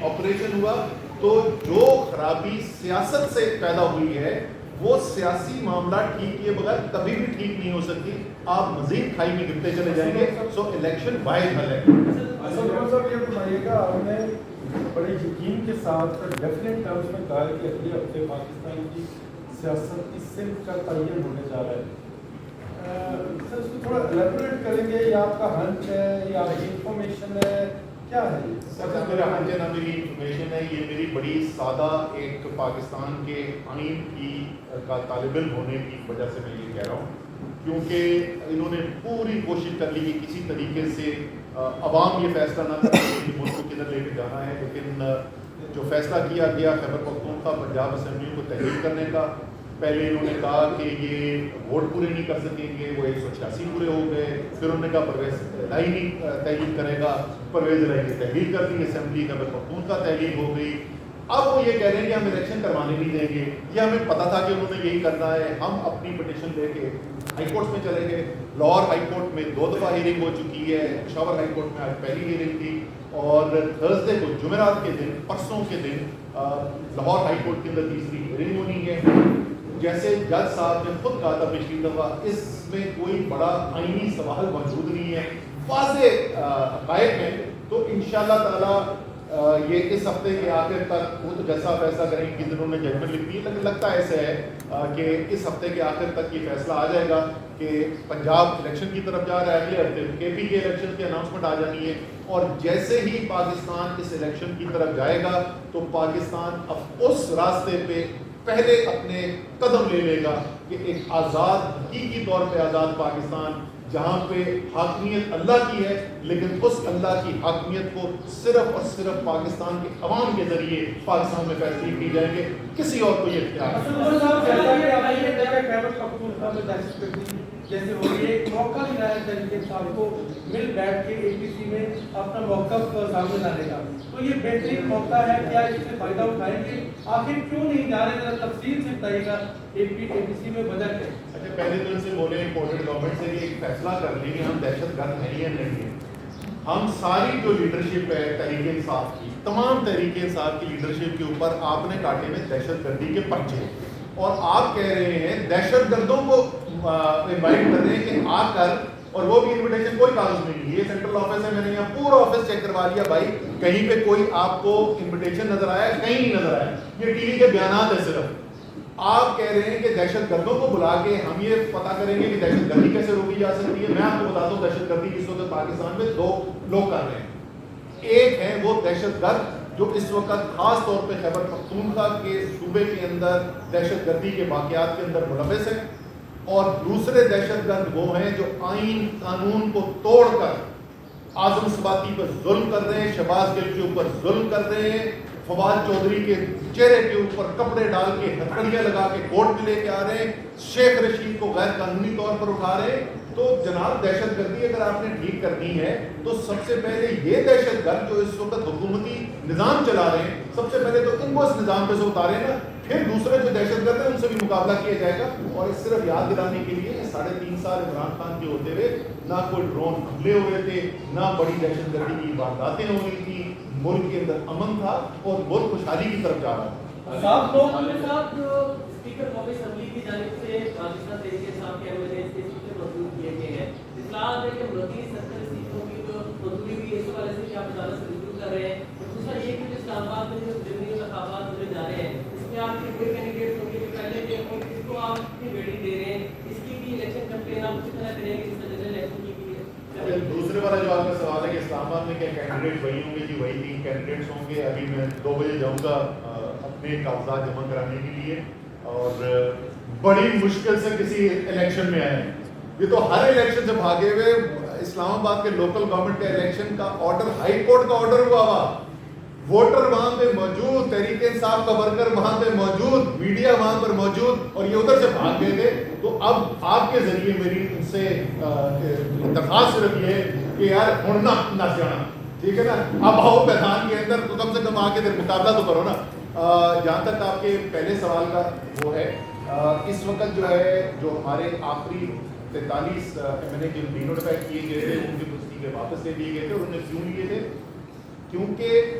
Operation ہوا تو جو خرابی سیاست سے پیدا ہوئی ہے وہ سیاسی معاملہ ٹھیک کیے بغیر کبھی بھی ٹھیک نہیں ہو سکتی. آپ مزید کھائی میں گرتے چلے جائیں گے. سو الیکشن واحد حل ہے. صاحب یہ بتائیے گا، آپ نے بڑے یقین کے ساتھ ڈیفینٹ ٹرمز میں کہا کہ اگلے ہفتے پاکستان کی سیاست کی صنف کا تعین ہونے جا رہا ہے. سر اس کو تھوڑا الیبوریٹ کریں گے، یہ آپ کا ہنچ ہے یا آپ کی انفارمیشن ہے، کیا ہے یہ؟ سر میرا ہنچ ہے نہ میری انفارمیشن ہے. یہ میری بڑی سادہ ایک پاکستان کے آئین کی کا طالب علم ہونے کی وجہ سے میں یہ کہہ رہا ہوں، کیونکہ انہوں نے پوری کوشش کر لی کہ کسی طریقے سے عوام یہ فیصلہ نہ کرے کہ ملک کو کدھر لے کے جانا ہے. لیکن جو فیصلہ کیا گیا خیبر پختونخوا پنجاب اسمبلی کو تحلیل کرنے کا، پہلے انہوں نے کہا کہ یہ ووٹ پورے نہیں کر سکیں گے، وہ 186 پورے ہو گئے. پھر انہوں نے کہا پرویز الہی نہیں تحلیل کرے گا، پرویز الہی کی تحلیل کر دی اسمبلی، خیبر پختونخوا تحلیل ہو گئی. اب وہ یہ کہہ رہے ہیں کہ ہم الیکشن کروانے نہیں دیں گے. یہ ہمیں پتہ تھا کہ انہوں نے یہی کرنا ہے. ہم اپنی پٹیشن لے کے ہائی کورٹس میں چلے گئے. لاہور ہائی کورٹ میں 2 دفعہ ہیئرنگ ہو چکی ہے. پشاور ہائی کورٹ میں آج پہلی ہیئرنگ تھی، اور تھرسڈے کو جمعرات کے دن پرسوں کے دن لاہور ہائی کورٹ کے اندر تیسری ہیئرنگ ہونی ہے. جیسے جج صاحب نے خود کہا تھا پچھلی دفعہ، اس میں کوئی بڑا آئینی سوال موجود نہیں ہے، واضح حقائق ہیں. تو انشاءاللہ تعالی یہ اس ہفتے کے آخر تک خود جیسا فیصلہ کریں گے. جنہوں نے ججمنٹ لکھ دی ہے، لیکن لگتا ایسا ہے کہ اس ہفتے کے آخر تک یہ فیصلہ آ جائے گا کہ پنجاب الیکشن کی طرف جا رہا ہے. اگلے ہفتے کے پی کے الیکشن کی اناؤنسمنٹ آ جانی ہے، اور جیسے ہی پاکستان اس الیکشن کی طرف جائے گا تو پاکستان اب اس راستے پہ پہلے اپنے قدم لے لے گا کہ ایک آزاد، حقیقی طور پہ آزاد پاکستان، جہاں پہ حاکمیت اللہ کی ہے، لیکن اس اللہ کی حاکمیت کو صرف اور صرف پاکستان کے عوام کے ذریعے پاکستان میں فیصلے کی جائیں گے. کسی اور کو یہ اختیار جیسے وہ ایک موقع ملا ہے تحریک انصاف کو مل بیٹھ کے اے پی سی میں اپنا موقف سامنے لانے کا، تو یہ بہترین موقع ہے. کیا اس سے فائدہ اٹھائیں گے؟ آخر کیوں نہیں جا رہے؟ ذرا تفصیل سے بتائیے گا اے پی سی میں وجہ کیا ہے؟ اچھا، پہلے تو ان سے بولے امپورٹنٹ گورنمنٹ سے بھی ایک فیصلہ کر لیں کہ ہم دہشت گرد ہیں یا نہیں ہیں. ہم ساری جو لیڈرشپ ہے تحریک انصاف کی، تمام تحریک انصاف کی لیڈرشپ کے اوپر آپ نے کاٹے میں دہشت گردی کے پرچے، اور آپ کہہ رہے ہیں دہشت گردوں کو انوائٹ کر رہے ہیں کہ آ کر، اور وہ بھی انویٹیشن کوئی کاغذ نہیں ہے. یہ سینٹرل آفس ہے، میں نے یہاں پورا آفس چیک کروا لیا بھائی، کہیں پہ کوئی آپ کو انویٹیشن نظر آیا؟ کہیں نہیں نظر آیا. یہ ٹی وی کے بیانات ہے صرف. آپ کہہ رہے ہیں کہ دہشت گردوں کو بلا کے ہم یہ پتہ کریں گے کہ دہشت گردی کیسے روکی جا سکتی ہے. میں آپ کو بتاتا ہوں دہشت گردی اس وقت پاکستان میں 2 لوگ کر رہے ہیں. ایک ہے وہ دہشت گرد جو اس وقت خاص طور پہ خیبر پختونخوا کے صوبے کے اندر دہشت گردی کے واقعات کے اندر ملوث ہے، اور دوسرے دہشت گرد وہ ہیں جو آئین قانون کو توڑ کر اعظم سباتی پر ظلم کر رہے ہیں، شہباز گل کے اوپر ظلم کر رہے ہیں، فواد چودھری کے چہرے کے اوپر کپڑے ڈال کے ہتھکڑیاں لگا کے کورٹ میں لے کے آ رہے ہیں، شیخ رشید کو غیر قانونی طور پر اٹھا رہے ہیں. تو جناب دہشت گردی اگر آپ نے ٹھیک کرنی ہے تو سب سے پہلے یہ دہشت گرد جو اس وقت حکومتی نظام چلا رہے ہیں، سب سے پہلے تو ان کو اس نظام پہ سے اتارے نا، پھر دوسرے جو دہشت گرد ہیں ان سے بھی مقابلہ کیا جائے گا. اور اس صرف یاد دلانے کے لیے 3.5 سال عمران خان کے ہوتے ہوئے نہ کوئی ڈرون حملے ہو رہے تھے، نہ بڑی دہشت گردی کی وارداتیں ہو رہی تھی، ملک کے اندر امن تھا اور ملک خوشحالی کی طرف جا رہا تھا. صاحب لوگوں کے ساتھ اسپیکر قومی اسمبلی کی جانب سے پاکستان تحریک انصاف کے ایم ایل اے منظور کیے گئے ہیں. اطلاع ہے کہ مرکزی 70 سیٹوں کی جو منظوری ہوئی ہے، اس حوالے سے کیا آپ عدالت سے رجوع کر رہے ہیں؟ اور دوسرا یہ کہ اسلام آباد میں جو ضمنی انتخابات ہونے جا رہے ہیں، اس میں آپ کے کوئی کینڈیڈیٹ ہوں گے جو پہلے کے اور کس کو آپ اتنی ویٹنگ دے رہے ہیں؟ اس کی بھی الیکشن کمپین آپ کس طرح کریں گے جس طرح جنرل الیکشن کی ہے؟ دوسرے والا جو آپ کا سوال ہے کہ اسلام آباد میں کیا کینڈیڈیٹ وہی ہوں گے؟ جی وہی 3 کینڈیڈیٹس ہوں گے. ابھی میں 2 بجے جاؤں گا اپنے کاغذات جمع کرانے کے لیے، اور بڑی مشکل سے کسی الیکشن میں آئے ہیں. یہ تو ہر الیکشن سے بھاگے ہوئے. اسلام آباد کے لوکل گورنمنٹ کے الیکشن کا آرڈر ہائی کورٹ کا آرڈر ہوا ہوا، ووٹر وہاں پہ موجود، تحریک انصاف کا ورکر وہاں پہ موجود، میڈیا وہاں پر موجود، اور یہ ادھر سے بھاگ گئے تھے. تو اب آپ کے ذریعے میری ان سے درخواست صرف یہ ہے کہ یار ہونا نہ جانا، ٹھیک ہے نا؟ اب آؤ میدان کے اندر تو کم سے کم آ کے مقابلہ تو کرو نا. جہاں تک آپ کے پہلے سوال کا وہ ہے، اس وقت جو ہے جو ہمارے آخری 43 ایم ایل اے جو ڈینوٹیفائی کیے گئے تھے ان کے استعفے واپس لے لیے گئے تھے. اور انہوں نے کیوں لیے تھے؟ کیونکہ